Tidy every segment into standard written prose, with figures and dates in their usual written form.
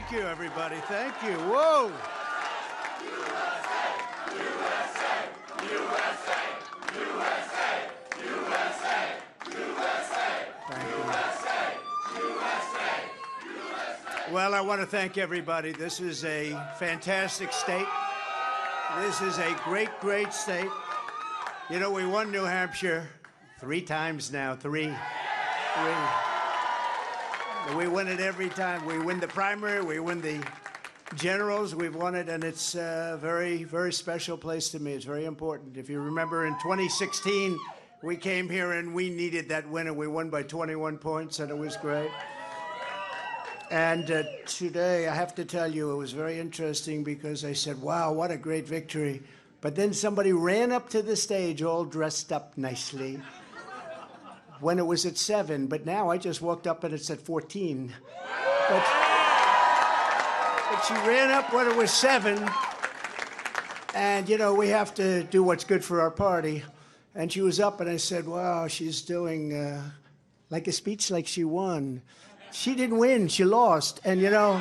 Thank you, everybody. Thank you. Whoa. Well, I want to thank everybody. This is a fantastic state. This is a great, great state. You know, we won New Hampshire 3 times now. Three. We win it every time. We win the primary, we win the generals, we've won it, and it's a very, very special place to me. It's very important. If you remember, in 2016, we came here and we needed that win, and we won by 21 points, and it was great. And today, I have to tell you, it was very interesting because I said, wow, what a great victory. But then somebody ran up to the stage all dressed up nicely when it was at 7, but now I just walked up and it's at 14. But she ran up when it was 7, and, you know, we have to do what's good for our party. And she was up, and I said, wow, she's doing like a speech like she won. She didn't win, she lost. And, you know,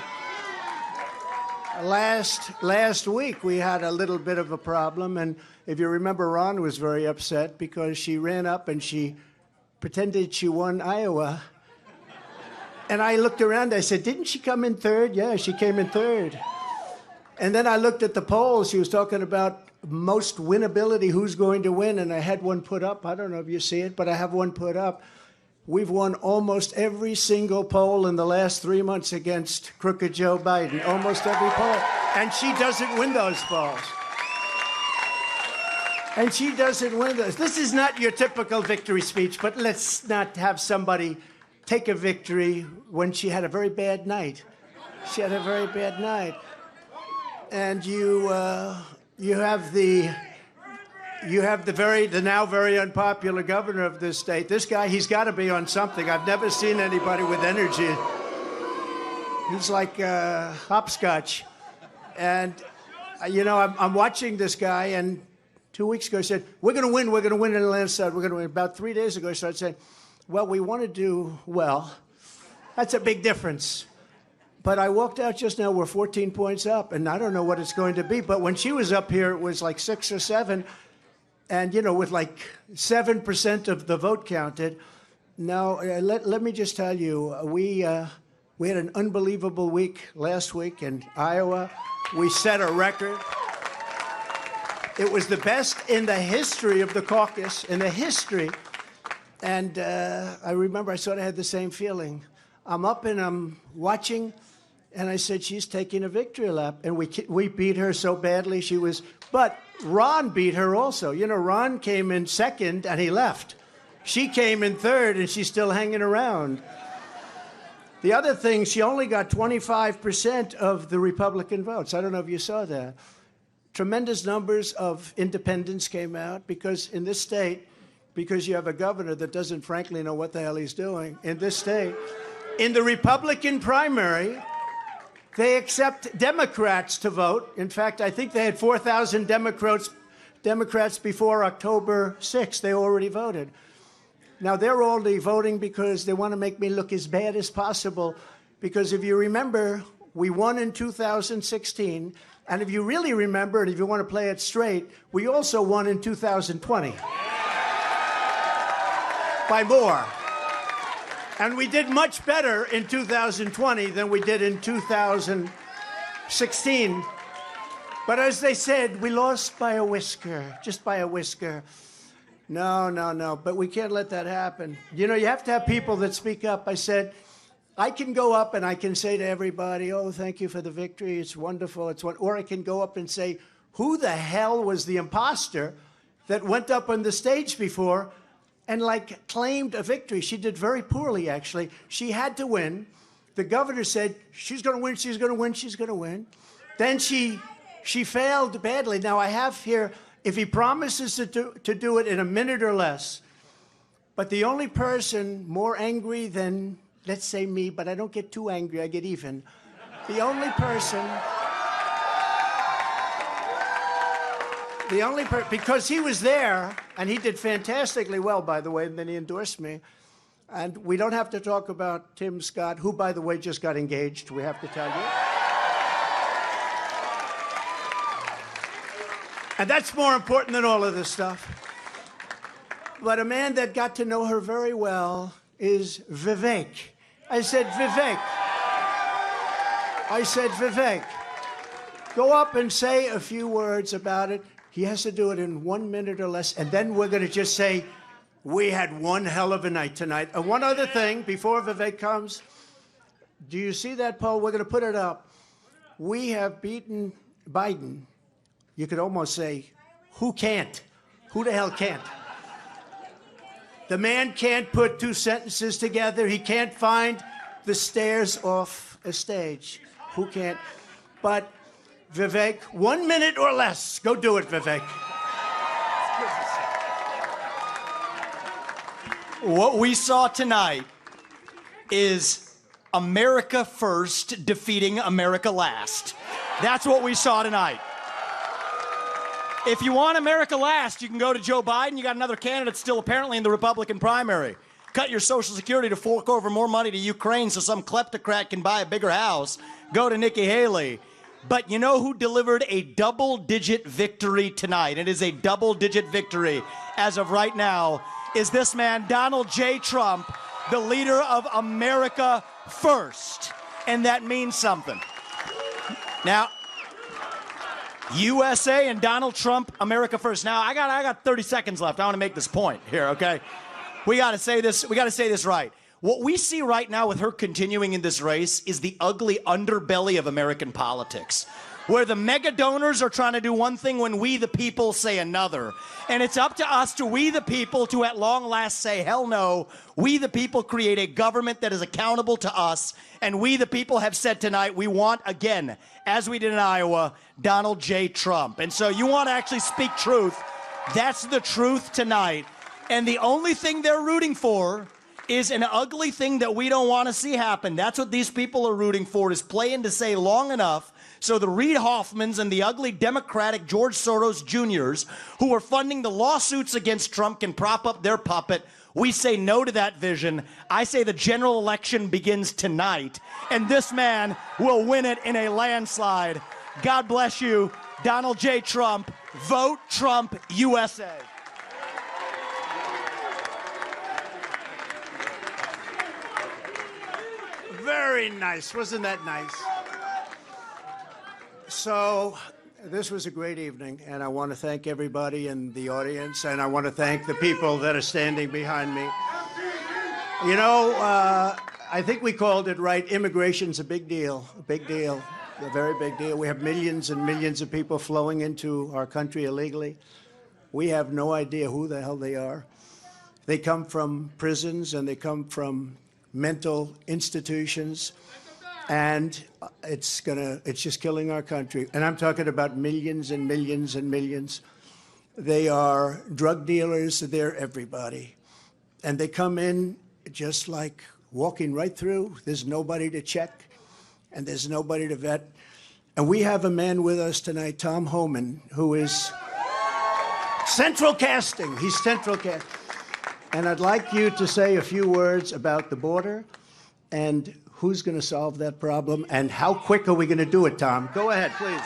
last week we had a little bit of a problem, and if you remember, Ron was very upset because she ran up and she pretended she won Iowa. And I looked around, I said, didn't she come in 3rd? Yeah, she came in 3rd. And then I looked at the polls. She was talking about most winnability, who's going to win, and I had one put up. I don't know if you see it, but I have one put up. We've won almost every single poll in the last 3 months against crooked Joe Biden, almost every poll. And she doesn't win those polls. And she doesn't win those. This is not your typical victory speech, but let's not have somebody take a victory when she had a very bad night. She had a very bad night. And you have the now very unpopular governor of this state. This guy, he's got to be on something. I've never seen anybody with energy. He's like hopscotch. And, you know, I'm watching this guy, and 2 weeks ago, he said, we're going to win in the landslide, we're going to win. About 3 days ago, he started saying, well, we want to do well. That's a big difference. But I walked out just now, we're 14 points up, and I don't know what it's going to be. But when she was up here, it was like 6 or 7, and, you know, with like 7% of the vote counted. Now, let me just tell you, we had an unbelievable week last week in Iowa. We set a record. It was the best in the history of the caucus, in the history. And I remember I sort of had the same feeling. I'm up and I'm watching, and I said, she's taking a victory lap. And we beat her so badly. But Ron beat her also. You know, Ron came in 2nd and he left. She came in 3rd and she's still hanging around. The other thing, she only got 25% of the Republican votes. I don't know if you saw that. Tremendous numbers of independents came out because in this state, because you have a governor that doesn't frankly know what the hell he's doing, in this state, in the Republican primary, they accept Democrats to vote. In fact, I think they had 4,000 Democrats before October 6th. They already voted. Now, they're only voting because they want to make me look as bad as possible, because if you remember, we won in 2016, and if you really remember, and if you want to play it straight, we also won in 2020. By more. And we did much better in 2020 than we did in 2016. But as they said, we lost by a whisker, just by a whisker. No, but we can't let that happen. You know, you have to have people that speak up. I said, I can go up and I can say to everybody, oh, thank you for the victory, it's wonderful, or I can go up and say, who the hell was the imposter that went up on the stage before and like claimed a victory? She did very poorly, actually. She had to win. The governor said, she's going to win, she's going to win, she's going to win. Then she failed badly. Now, I have here, if he promises to do it in a minute or less, but the only person more angry than, let's say me, but I don't get too angry, I get even. The only person, because he was there, and he did fantastically well, by the way, and then he endorsed me. And we don't have to talk about Tim Scott, who, by the way, just got engaged, we have to tell you. And that's more important than all of this stuff. But a man that got to know her very well is Vivek. I said, Vivek. I said, Vivek, go up and say a few words about it. He has to do it in 1 minute or less. And then we're going to just say, we had one hell of a night tonight. And one other thing, before Vivek comes, do you see that poll? We're going to put it up. We have beaten Biden. You could almost say, who can't? Who the hell can't? The man can't put two sentences together. He can't find the stairs off a stage. Who can't? But Vivek, 1 minute or less. Go do it, Vivek. What we saw tonight is America first defeating America last. That's what we saw tonight. If you want America last, you can go to Joe Biden. You got another candidate still apparently in the Republican primary. Cut your Social Security to fork over more money to Ukraine so some kleptocrat can buy a bigger house. Go to Nikki Haley. But you know who delivered a double-digit victory tonight? It is a double-digit victory as of right now. Is this man, Donald J. Trump, the leader of America first. And that means something. Now, USA and Donald Trump, America first. Now, I got 30 seconds left. I want to make this point here, okay? We got to say this right. What we see right now with her continuing in this race is the ugly underbelly of American politics, where the mega donors are trying to do one thing when we the people say another. And it's up to us, we the people, to at long last say, hell no. We the people create a government that is accountable to us. And we the people have said tonight, we want, again, as we did in Iowa, Donald J. Trump. And so you want to actually speak truth. That's the truth tonight. And the only thing they're rooting for is an ugly thing that we don't want to see happen. That's what these people are rooting for, is playing to say long enough so the Reid Hoffmans and the ugly Democratic George Soros Jr.'s who are funding the lawsuits against Trump can prop up their puppet. We say no to that vision. I say the general election begins tonight, and this man will win it in a landslide. God bless you, Donald J. Trump. Vote Trump, USA. Very nice. Wasn't that nice? So this was a great evening, and I want to thank everybody in the audience, and I want to thank the people that are standing behind me. You know, I think we called it right. Immigration's a big deal, a very big deal. We have millions and millions of people flowing into our country illegally. We have no idea who the hell they are. They come from prisons, and they come from mental institutions, and it's just killing our country. And I'm talking about millions and millions and millions. They are drug dealers. They're everybody. And they come in just like walking right through. There's nobody to check, and there's nobody to vet. And we have a man with us tonight, Tom Homan, who is central casting. He's central casting. And I'd like you to say a few words about the border and who's going to solve that problem and how quick are we going to do it, Tom? Go ahead, please.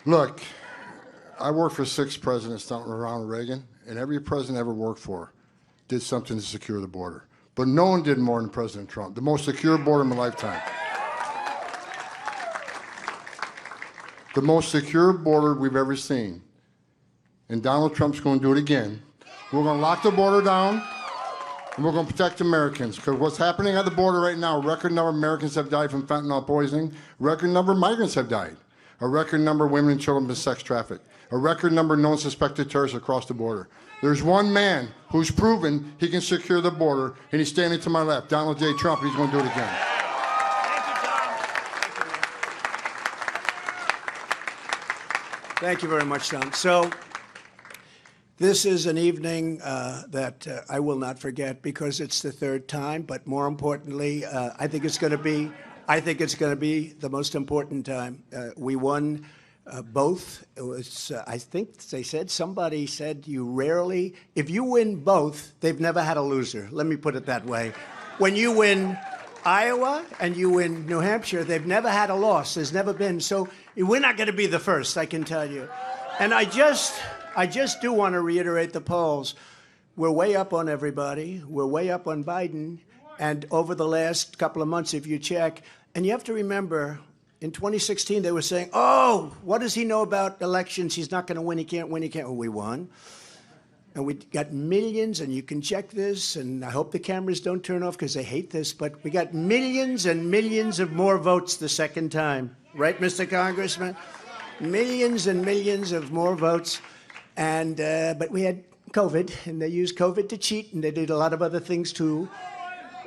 Look, I worked for 6 presidents, starting with Ronald Reagan, and every president I ever worked for did something to secure the border. But no one did more than President Trump, the most secure border in my lifetime. The most secure border we've ever seen. And Donald Trump's going to do it again. We're going to lock the border down, and we're going to protect Americans. Because what's happening at the border right now, a record number of Americans have died from fentanyl poisoning. A record number of migrants have died. A record number of women and children have been sex trafficked. A record number of known suspected terrorists across the border. There's one man who's proven he can secure the border, and he's standing to my left, Donald J. Trump. He's going to do it again. Thank you very much, Tom. So this is an evening that I will not forget because it's the 3rd time. But more importantly, I think it's going to be the most important time. We won both. It was, I think somebody said if you win both, they've never had a loser. Let me put it that way. When you win Iowa and you win New Hampshire, they've never had a loss. There's never been. So we're not going to be the first, I can tell you. And I just do want to reiterate the polls. We're way up on everybody. We're way up on Biden. And over the last couple of months, if you check, and you have to remember, in 2016, they were saying, oh, what does he know about elections? He's not going to win. He can't win. He can't. Well, we won. And we got millions, and you can check this, and I hope the cameras don't turn off because they hate this, but we got millions and millions of more votes the second time. Right, Mr. Congressman? Millions and millions of more votes. And but we had COVID, and they used COVID to cheat, and they did a lot of other things too.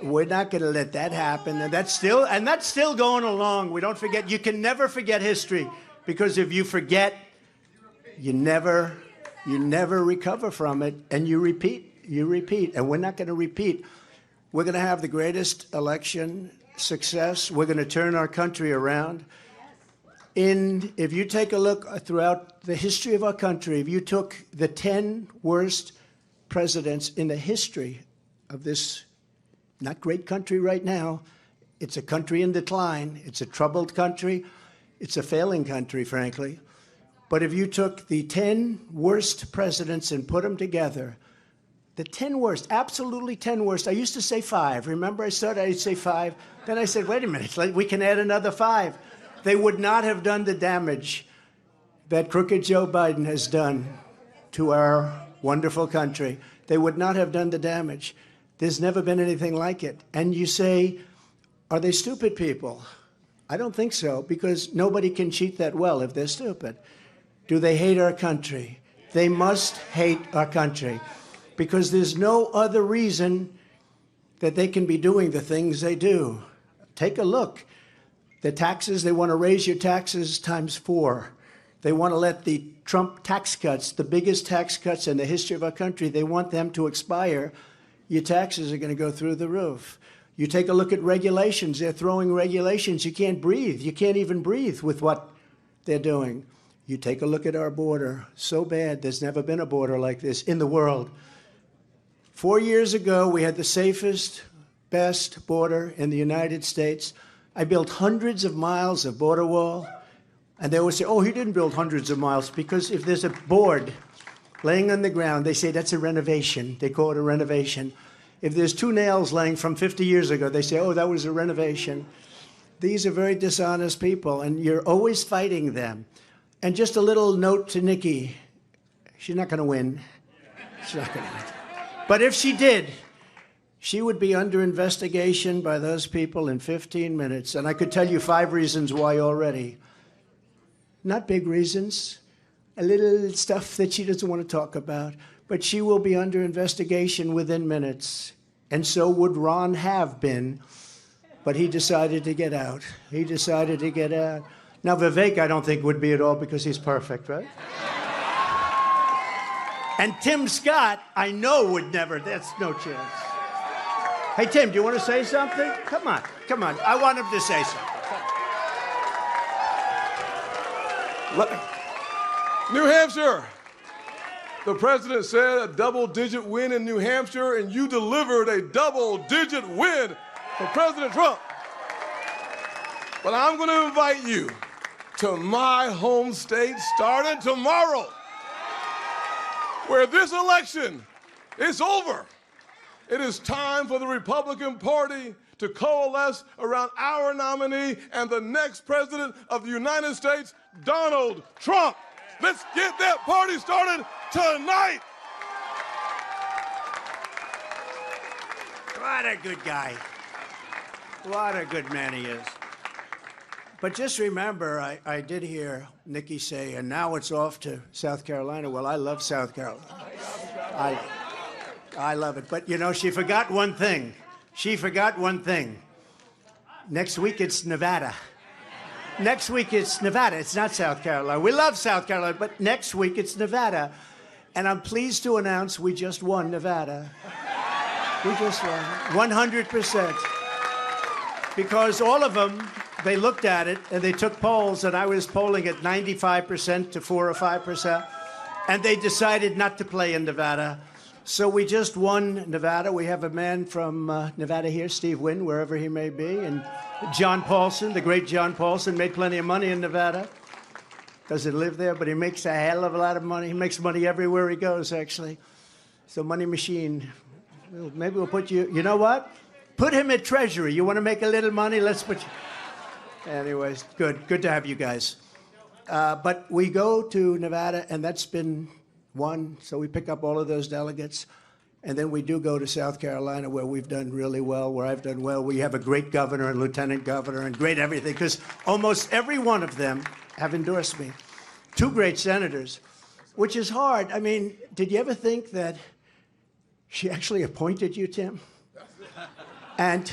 We're not going to let that happen, and that's still going along. We don't forget. You can never forget history, because if you forget, you never recover from it, and you repeat, and we're not going to repeat. We're going to have the greatest election success. We're going to turn our country around. If you take a look throughout the history of our country, if you took the 10 worst presidents in the history of this not great country right now, it's a country in decline, it's a troubled country, it's a failing country, frankly. But if you took the 10 worst presidents and put them together, the 10 worst, absolutely 10 worst. I used to say 5. Remember, I'd say 5. Then I said, wait a minute, we can add another 5. They would not have done the damage that crooked Joe Biden has done to our wonderful country. They would not have done the damage. There's never been anything like it. And you say, are they stupid people? I don't think so, because nobody can cheat that well if they're stupid. Do they hate our country? They must hate our country, because there's no other reason that they can be doing the things they do. Take a look. The taxes, they want to raise your taxes times 4. They want to let the Trump tax cuts, the biggest tax cuts in the history of our country, they want them to expire. Your taxes are going to go through the roof. You take a look at regulations. They're throwing regulations. You can't breathe. You can't even breathe with what they're doing. You take a look at our border. So bad. There's never been a border like this in the world. 4 years ago, we had the safest, best border in the United States. I built hundreds of miles of border wall. And they always say, oh, he didn't build hundreds of miles, because if there's a board laying on the ground, they say that's a renovation. They call it a renovation. If there's 2 nails laying from 50 years ago, they say, oh, that was a renovation. These are very dishonest people, and you're always fighting them. And just a little note to Nikki. She's not going to win. She's not going to win. But if she did, she would be under investigation by those people in 15 minutes. And I could tell you 5 reasons why already. Not big reasons. A little stuff that she doesn't want to talk about, but she will be under investigation within minutes. And so would Ron have been, but he decided to get out. He decided to get out. Now, Vivek, I don't think would be at all, because he's perfect, right? And Tim Scott, I know would never. That's no chance. Hey, Tim, do you want to say something? Come on. I want him to say something. New Hampshire. The president said a double-digit win in New Hampshire, and you delivered a double-digit win for President Trump. But I'm going to invite you to my home state starting tomorrow, where this election is over. It is time for the Republican Party to coalesce around our nominee and the next president of the United States, Donald Trump. Let's get that party started tonight. What a good guy. What a good man he is. But just remember, I did hear Nikki say, and now it's off to South Carolina. Well, I love South Carolina. I love it. But, you know, she forgot one thing. Next week, it's Nevada. Next week, it's Nevada. It's not South Carolina. We love South Carolina, but next week, it's Nevada. And I'm pleased to announce we just won Nevada. We just won 100%. Because all of them, they looked at it, and they took polls, and I was polling at 95% to 4 or 5%, and they decided not to play in Nevada. So we just won Nevada. We have a man from Nevada here, Steve Wynn, wherever he may be, and John Paulson, the great John Paulson, made plenty of money in Nevada. Doesn't live there, but he makes a hell of a lot of money. He makes money everywhere he goes, actually. So money machine. Maybe we'll put you, you know what? Put him at Treasury. You want to make a little money? Let's put you. Anyways, good to have you guys. But we go to Nevada, and that's been won, so we pick up all of those delegates. And then we do go to South Carolina, where we've done really well, where I've done well. We have a great governor and lieutenant governor and great everything, because almost every one of them have endorsed me. 2 great senators, which is hard. I mean, did you ever think that she actually appointed you, Tim? And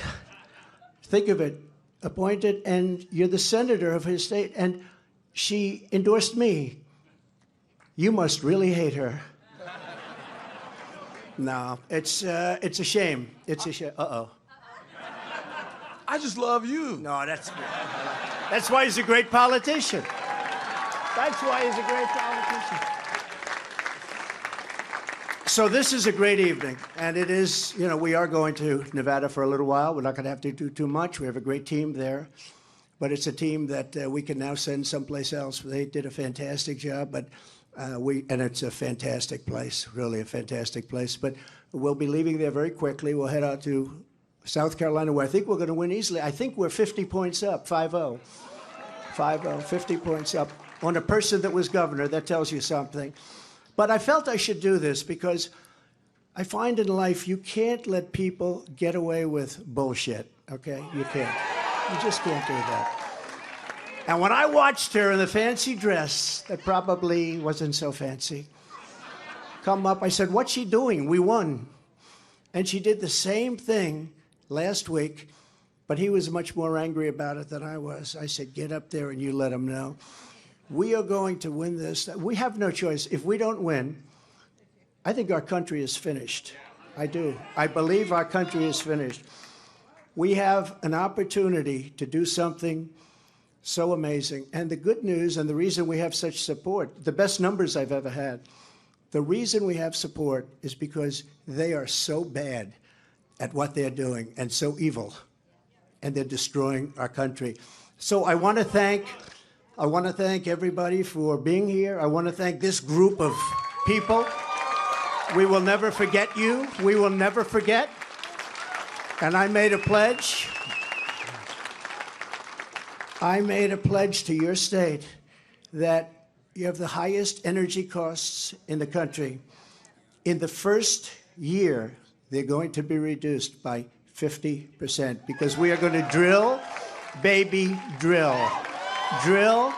think of it, appointed, and you're the senator of his state, and she endorsed me. You must really hate her. No, it's a shame. It's a shame. Uh-oh. I just love you. No, that's why he's a great politician. That's why he's a great politician. So this is a great evening, and it is, you know, we are going to Nevada for a little while. We're not going to have to do too much. We have a great team there, but it's a team that we can now send someplace else. They did a fantastic job, but and it's a fantastic place, really a fantastic place. But we'll be leaving there very quickly. We'll head out to South Carolina, where I think we're going to win easily. I think we're 50 points up, 5-0. 5-0, 50 points up on a person that was governor. That tells you something. But I felt I should do this because I find in life you can't let people get away with bullshit, okay? You can't. You just can't do that. And when I watched her in the fancy dress that probably wasn't so fancy come up, I said, what's she doing? We won. And she did the same thing last week, but he was much more angry about it than I was. I said, get up there and you let him know. We are going to win this. We have no choice. If we don't win, I think our country is finished. I do. I believe our country is finished. We have an opportunity to do something so amazing. And the good news, and the reason we have such support, the best numbers I've ever had, the reason we have support is because they are so bad at what they're doing and so evil, and they're destroying our country. So I want to thank everybody for being here. I want to thank this group of people. We will never forget you. We will never forget. And I made a pledge. I made a pledge to your state that you have the highest energy costs in the country. In the first year, they're going to be reduced by 50% because we are going to drill, baby, drill. Drill,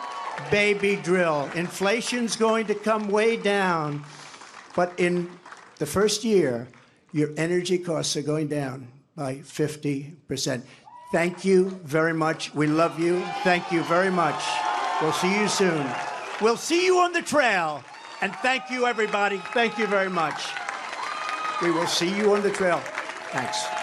baby, drill. Inflation's going to come way down, but in the first year, your energy costs are going down by 50%. Thank you very much. We love you. Thank you very much. We'll see you soon. We'll see you on the trail. And thank you, everybody. Thank you very much. We will see you on the trail. Thanks.